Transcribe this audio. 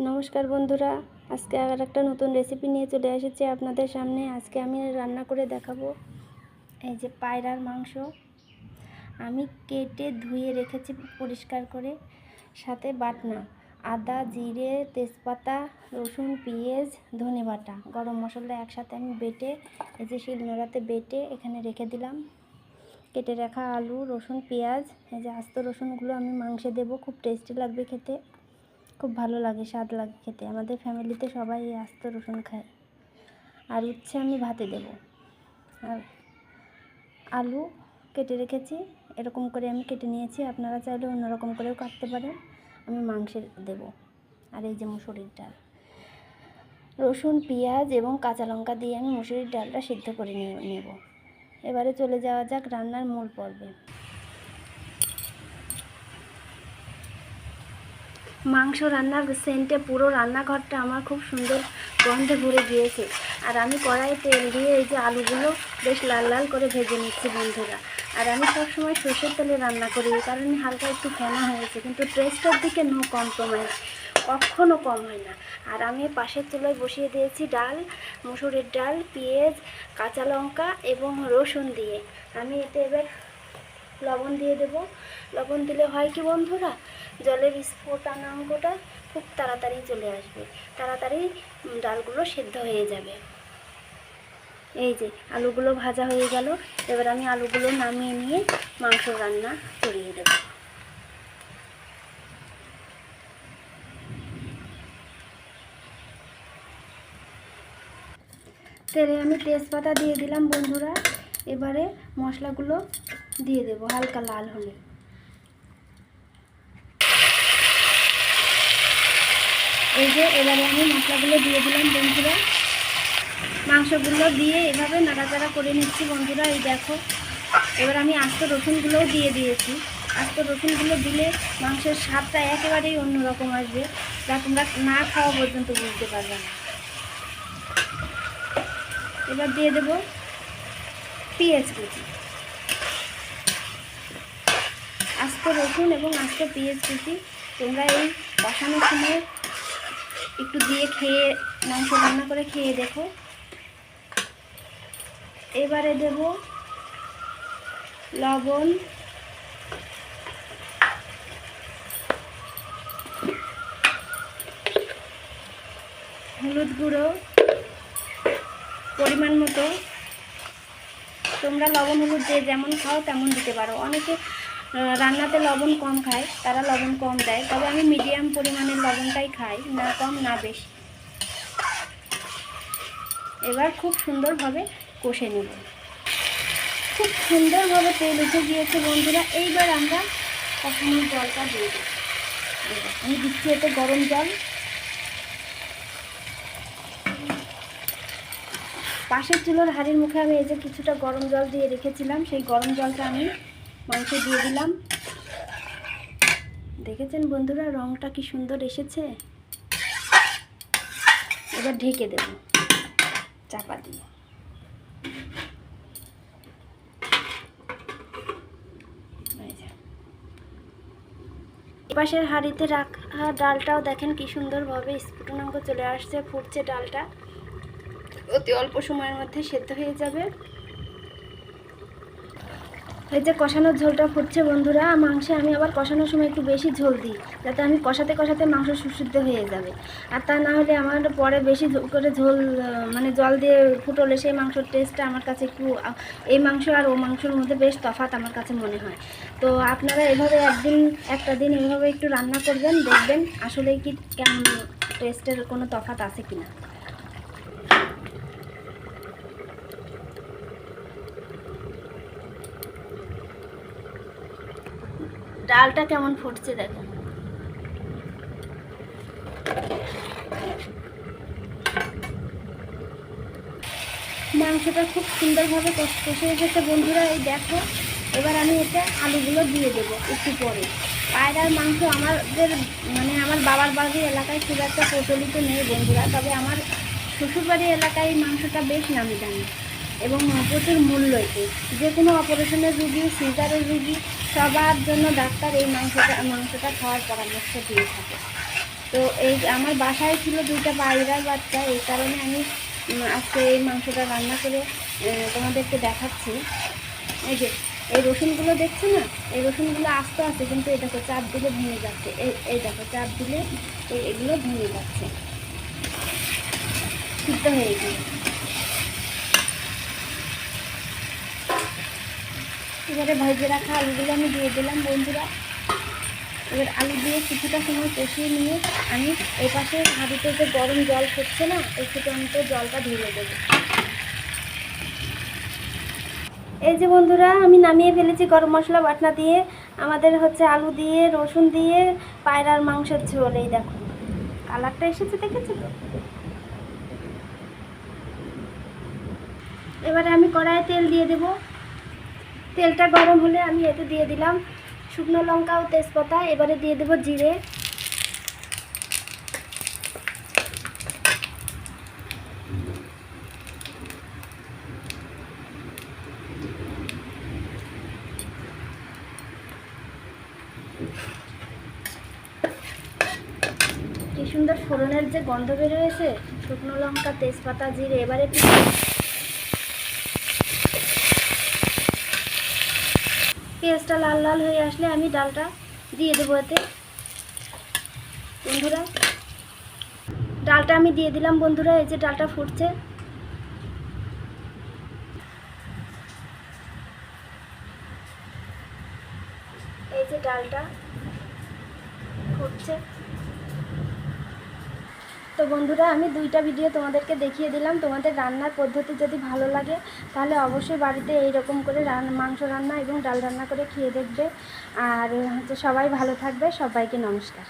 নমস্কার বন্ধুরা, আজকে আর একটা নতুন রেসিপি নিয়ে চলে এসেছি আপনাদের সামনে। আজকে আমি রান্না করে দেখাবো এই যে পায়রার মাংস। আমি কেটে ধুয়ে রেখেছি পরিষ্কার করে, সাথে বাটনা আদা, জিরে, তেজপাতা, রসুন, পেঁয়াজ, ধনে বাটা, গরম মশলা একসাথে আমি বেটে এই যে শিলনোড়াতে বেটে এখানে রেখে দিলাম। কেটে রাখা আলু, রসুন, পেঁয়াজ, এই যে আস্ত রসুনগুলো আমি মাংসে দেবো। খুব টেস্টি লাগবে খেতে, খুব ভালো লাগে, স্বাদ লাগে খেতে। আমাদের ফ্যামিলিতে সবাই এই আস্ত রসুন খায়। আর উচ্ছে আমি ভাতে দেব। আর আলু কেটে রেখেছি, এরকম করে আমি কেটে নিয়েছি। আপনারা চাইলে অন্যরকম করেও কাটতে পারেন। আমি মাংসে দেব। আর এই যে মুসুরির ডাল, রসুন, পেঁয়াজ এবং কাঁচা লঙ্কা দিয়ে আমি মুসুরির ডালটা সিদ্ধ করে নেব। এবারে চলে যাওয়া যাক রান্নার মূল পর্বে। মাংস রান্নার সেন্টে পুরো রান্নাঘরটা আমার খুব সুন্দর গন্ধে ভরে গিয়েছে। আর আমি কড়াইয়ে তেল দিয়ে এই যে আলুগুলো বেশ লাল লাল করে ভেজে নিচ্ছি বন্ধুরা। আর আমি সবসময় সর্ষের তেলে রান্না করি, এই কারণে হালকা একটু ফেনা হয়েছে, কিন্তু টেস্টের দিকে নো কম্প্রোমাইজ, কখনও কম হয় না। আর আমি পাশের চুলায় বসিয়ে দিয়েছি ডাল, মুসুরির ডাল, পেঁয়াজ, কাঁচা লঙ্কা এবং রসুন দিয়ে। আমি এতে এবার লবণ দিয়ে দেব। লবণ দিলে হয় কি বন্ধুরা, জলের স্ফোটানাঙ্কটা খুব তাড়াতাড়ি চলে আসবে, তাড়াতাড়ি ডালগুলো সেদ্ধ হয়ে যাবে। এই যে আলুগুলো ভাজা হয়ে গেল, এবার আমি আলুগুলো নামিয়ে নিয়ে মাংস রান্না চড়িয়ে দেব। তেলে আমি তেজপাতা দিয়ে দিলাম বন্ধুরা। এবারে মশলাগুলো দিয়ে দেব হালকা লাল হলে। এই যে এবারে আমি মশলাগুলো দিয়ে দিলাম বন্ধুরা। মাংসগুলো দিয়ে এভাবে নাড়াচাড়া করে নিচ্ছি বন্ধুরা। এই দেখো, এবার আমি আস্ত রসুনগুলোও দিয়ে দিয়েছি। আস্ত রসুনগুলো দিলে মাংসের স্বাদটা একেবারেই অন্যরকম আসবে, যা তোমরা না খাওয়া পর্যন্ত বুঝতে পারবে না। এবার দিয়ে দেব পেঁয়াজ কুচি। আস্ত রসুন এবং আস্ত পেঁয়াজ কুচি তোমরা এই কষানোর সময় একটু দিয়ে খেয়ে, মাংস রান্না করে খেয়ে দেখো। এবারে দেব লবণ, হলুদ গুঁড়ো পরিমাণ মতো। তোমরা লবণ হলুদ দিয়ে যেমন খাও তেমন দিতে পারো। অনেকে রান্নাতে লবণ কম খায়, তারা লবণ কম দেয়, তবে আমি মিডিয়াম পরিমাণের লবণটাই খাই, না কম না বেশি। এবার খুব সুন্দরভাবে কষে নেব। খুব সুন্দরভাবে তেল উঠে গিয়েছে বন্ধুরা। এইবার আমরা কষানোর জলটা দিয়ে দেব। আমি দিচ্ছি এতে গরম জল। পাশের চুলোর হাঁড়ির মুখে আমি এই যে কিছুটা গরম জল দিয়ে রেখেছিলাম, সেই গরম জলটা আমি মাংসে দিয়ে দিলাম। দেখেছেন বন্ধুরা রঙটা কি সুন্দর এসেছে। এবার ঢেকে দেব চাপা দিয়ে। পাশের হাঁড়িতে রাখা ডালটাও দেখেন কি সুন্দরভাবে স্ফুটনাঙ্ক চলে আসছে, ফুটছে ডালটা। অতি অল্প সময়ের মধ্যে সেদ্ধ হয়ে যাবে। এই যে কষানোর ঝোলটা ফুটছে বন্ধুরা। মাংসে আমি আবার কষানোর সময় একটু বেশি ঝোল দিই, যাতে আমি কষাতে কষাতে মাংস সুসিদ্ধ হয়ে যাবে। আর তা না হলে আমার পরে বেশি করে ঝোল মানে জল দিয়ে ফুটলে সেই মাংসর টেস্টটা আমার কাছে একটু, এই মাংস আর ও মাংসর মধ্যে বেশ তফাৎ আমার কাছে মনে হয়। তো আপনারা এভাবে একটা দিন এভাবে একটু রান্না করবেন, দেখবেন আসলেই কি কেমন টেস্টের কোনো তফাৎ আছে কিনা। ডালটা কেমন ফুটছে দেখেন। মাংসটা খুব সুন্দরভাবে কষে এসেছে বন্ধুরা। এই দেখো, এবার আমি এতে আলুগুলো দিয়ে দেবো একটু পরে। পায়রার মাংস আমাদের মানে আমার বাবার বাড়ির এলাকায় খুব একটা প্রচলিত নেই বন্ধুরা, তবে আমার শ্বশুরবাড়ির এলাকায় এই মাংসটা বেশ নামি দামি এবং প্রচুর মূল্য। এতে যে কোনো অপারেশনের রুগী, সিজারের রুগী, সবার জন্য ডাক্তার এই মাংসটা খাওয়ার পরামর্শ দিয়ে থাকে। তো এই আমার বাসায় ছিল 2টা পায়রার বাচ্চা, এই কারণে আমি আজকে এই মাংসটা রান্না করে তোমাদেরকে দেখাচ্ছি। এই যে এই রসুনগুলো দেখছো না, এই রসুনগুলো আস্তে আস্তে, কিন্তু এই দেখো চাপ দিলে ভেঙে যাচ্ছে, এই দেখো চাপ দিলে এগুলো ভেঙে যাচ্ছে, সিদ্ধ হয়ে গেছে। এবারে ভেজে রাখা আলুগুলো আমি দিয়ে দিলাম বন্ধুরা। এবার আলু দিয়ে কিছুটা সময় কষিয়ে নিয়ে আমি এই পাশে হাঁড়িতে যে গরম জল ফুটছে না, এই ফুটন্ত জলটা ঢেলে দেবো। এই যে বন্ধুরা, আমি নামিয়ে ফেলেছি গরম মশলা বাটনা দিয়ে। আমাদের হচ্ছে আলু দিয়ে রসুন দিয়ে পায়রার মাংসের ঝোল। এই দেখো কালারটা এসেছে, দেখেছো তো? এবারে আমি কড়াইয়ে তেল দিয়ে দেব। তেলটা গরম হলে আমি এতে দিয়ে দিলাম শুকনো লঙ্কা ও তেজপাতা। এবারে দিয়ে দেব জিরে, কি সুন্দর ফোড়নের যে গন্ধ বেরোয়েছে, শুকনো লঙ্কা তেজপাতা জিরে। এবারে পেঁয়াজটা লাল লাল হয়ে আসলে আমি ডালটা দিয়ে দেবো এতে। বন্ধুরা ডালটা আমি দিয়ে দিলাম বন্ধুরা। এই যে ডালটা ফুটছে, এই যে ডালটা ফুটছে। তো বন্ধুরা আমি 2টা ভিডিও তোমাদেরকে দেখিয়ে দিলাম। তোমাদের রান্নার পদ্ধতি যদি ভালো লাগে তাহলে অবশ্যই বাড়িতে এই রকম করে মাংস রান্না এবং ডাল রান্না করে খেয়ে দেখবে। আর হচ্ছে সবাই ভালো থাকবে। সবাইকে নমস্কার।